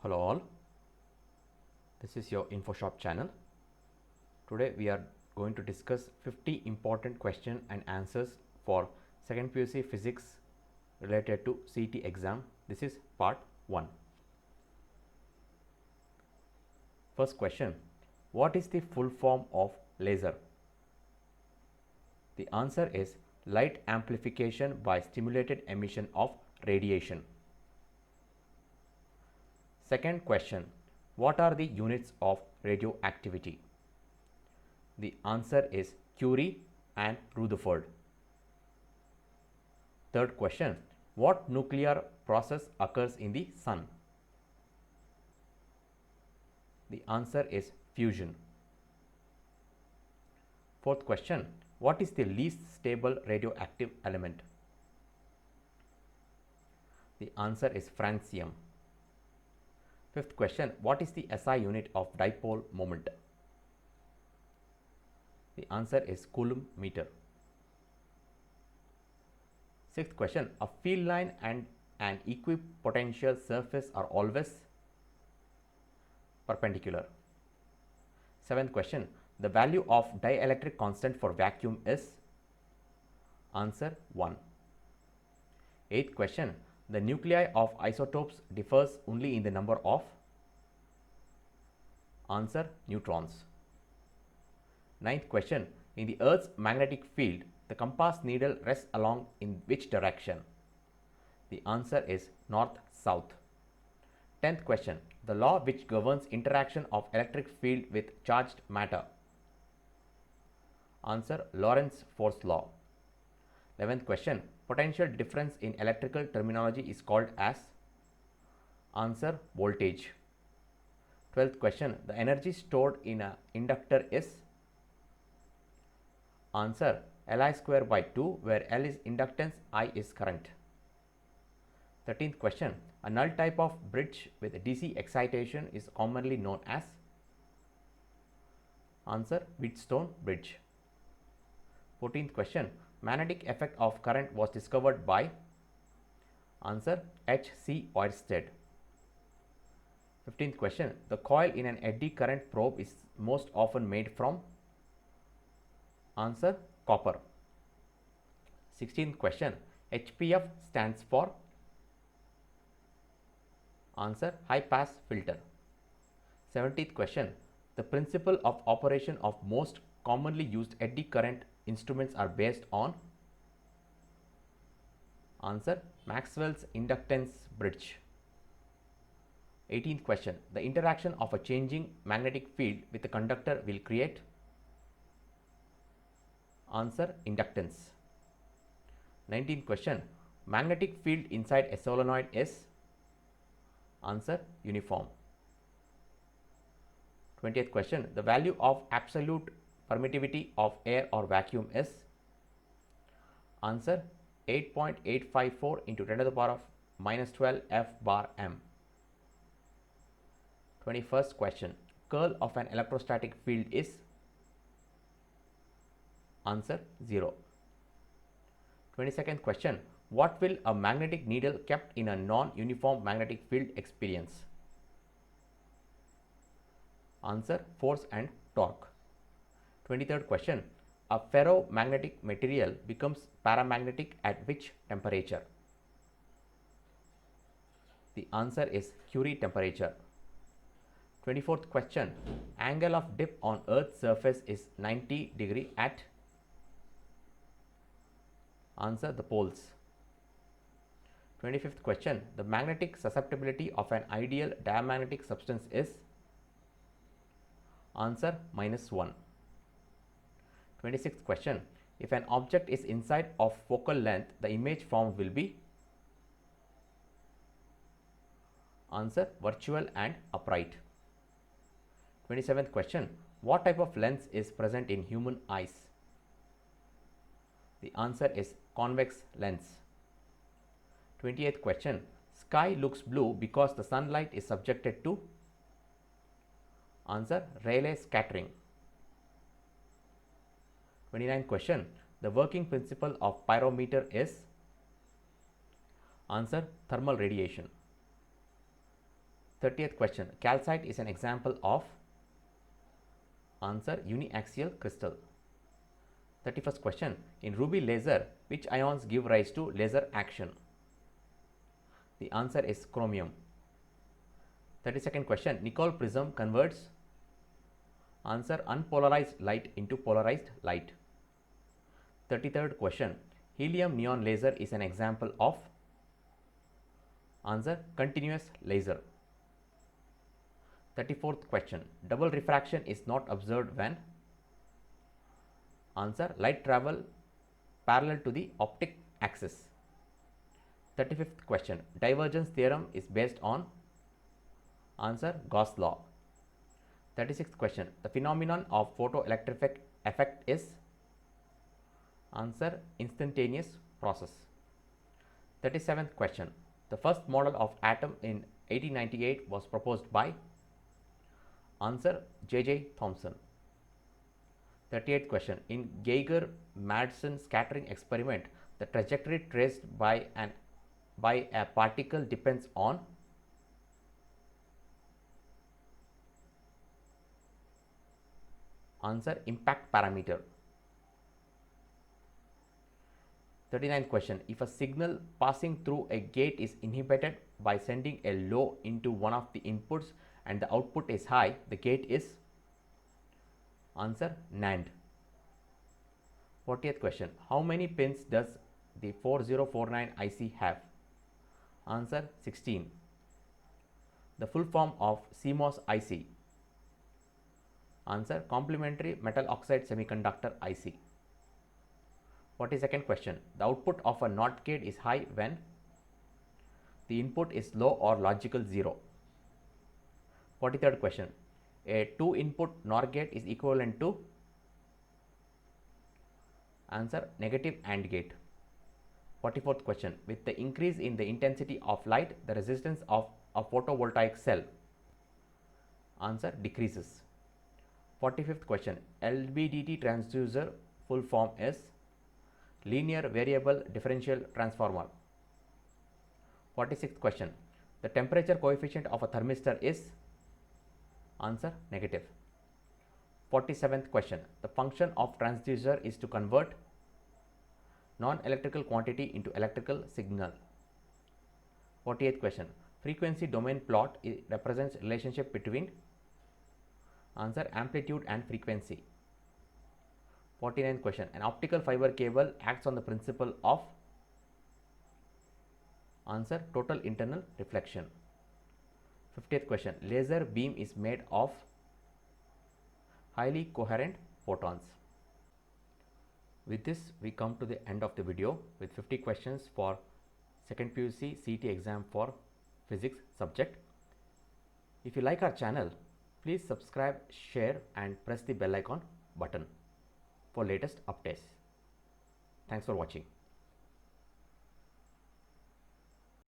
Hello all, this is your InfoShop channel. Today we are going to discuss 50 important question and answers for second PUC physics related to CET exam. This is part 1. First question, what is the full form of laser? The answer is light amplification by stimulated emission of radiation. Second question, what are the units of radioactivity? The answer is Curie and Rutherford. Third question, what nuclear process occurs in the sun? The answer is fusion. Fourth question, what is the least stable radioactive element? The answer is francium. Fifth question, what is the SI unit of dipole moment? The answer is Coulomb meter. Sixth question, a field line and an equipotential surface are always perpendicular. Seventh question, the value of dielectric constant for vacuum is? Answer 1. Eighth question, the nuclei of isotopes differs only in the number of? Answer neutrons. Ninth question, in the Earth's magnetic field, the compass needle rests along in which direction? The answer is north-south. 10th question, the law which governs interaction of electric field with charged matter? Answer Lorentz force law. 11th question, potential difference in electrical terminology is called as? Answer voltage. 12th question, the energy stored in an inductor is? Answer Li square by 2, where L is inductance, I is current. 13th question, a null type of bridge with DC excitation is commonly known as? Answer Wheatstone bridge. 14th question, magnetic effect of current was discovered by? Answer H. C. Oersted. 15th question, the coil in an eddy current probe is most often made from? Answer copper. 16th question, HPF stands for? Answer high pass filter. 17th question, the principle of operation of most commonly used eddy current instruments are based on? Answer Maxwell's inductance bridge. 18th question, the interaction of a changing magnetic field with a conductor will create? Answer inductance. 19th question, magnetic field inside a solenoid is? Answer uniform. 20th question, the value of absolute permittivity of air or vacuum is? Answer 8.854 into 10 to the power of minus 12 F bar m. 21st question, curl of an electrostatic field is? Answer 0. 22nd question, what will a magnetic needle kept in a non-uniform magnetic field experience? Answer force and torque. 23rd question, a ferromagnetic material becomes paramagnetic at which temperature? The answer is Curie temperature. 24th question, angle of dip on Earth's surface is 90 degree at? Answer the poles. 25th question, the magnetic susceptibility of an ideal diamagnetic substance is? Answer -1. 26th question, if an object is inside of focal length, the image formed will be? Answer virtual and upright. 27th question, what type of lens is present in human eyes? The answer is convex lens. 28th question, sky looks blue because the sunlight is subjected to? Answer Rayleigh scattering. 29th question, the working principle of pyrometer is? Answer thermal radiation. 30th question. Calcite is an example of. Answer, uniaxial crystal. 31st question. In ruby laser, which ions give rise to laser action? The answer is chromium. 32nd question. Nicol prism converts. Answer, unpolarized light into polarized light. 33rd question. Helium neon laser is an example of. Answer, continuous laser. 34th question. Double refraction is not observed when. Answer, light travel parallel to the optic axis. 35th question. Divergence theorem is based on. Answer, Gauss law. 36th question. The phenomenon of photoelectric effect is. Answer, instantaneous process. 37th question. The first model of atom in 1898 was proposed by. Answer, J.J. Thomson. 38th question. In Geiger-Madsen scattering experiment, the trajectory traced by a particle depends on. Answer, impact parameter. 39th question. If a signal passing through a gate is inhibited by sending a low into one of the inputs and the output is high, the gate is. Answer, NAND. 40th question. How many pins does the 4049 IC have? Answer, 16. The full form of CMOS IC. Answer, complementary metal oxide semiconductor IC. 42nd question. The output of a NOT gate is high when. The input is low or logical 0. 43rd question. A 2-input NOR gate is equivalent to. Answer, negative AND gate. 44th question. With the increase in the intensity of light, the resistance of a photovoltaic cell. Answer, decreases. 45th question. LVDT transducer full form is. Linear variable differential transformer. 46th question. The temperature coefficient of a thermistor is. Answer, negative. 47th question. The function of transducer is to convert non-electrical quantity into electrical signal. 48th question. Frequency domain plot represents relationship between. Answer, amplitude and frequency. 49th question. An optical fiber cable acts on the principle of. Answer, total internal reflection. 50th question. Laser beam is made of. Highly coherent photons. With this, we come to the end of the video with 50 questions for 2nd PUC CET exam for physics subject. If you like our channel, please subscribe, share and press the bell icon button for latest updates. Thanks for watching.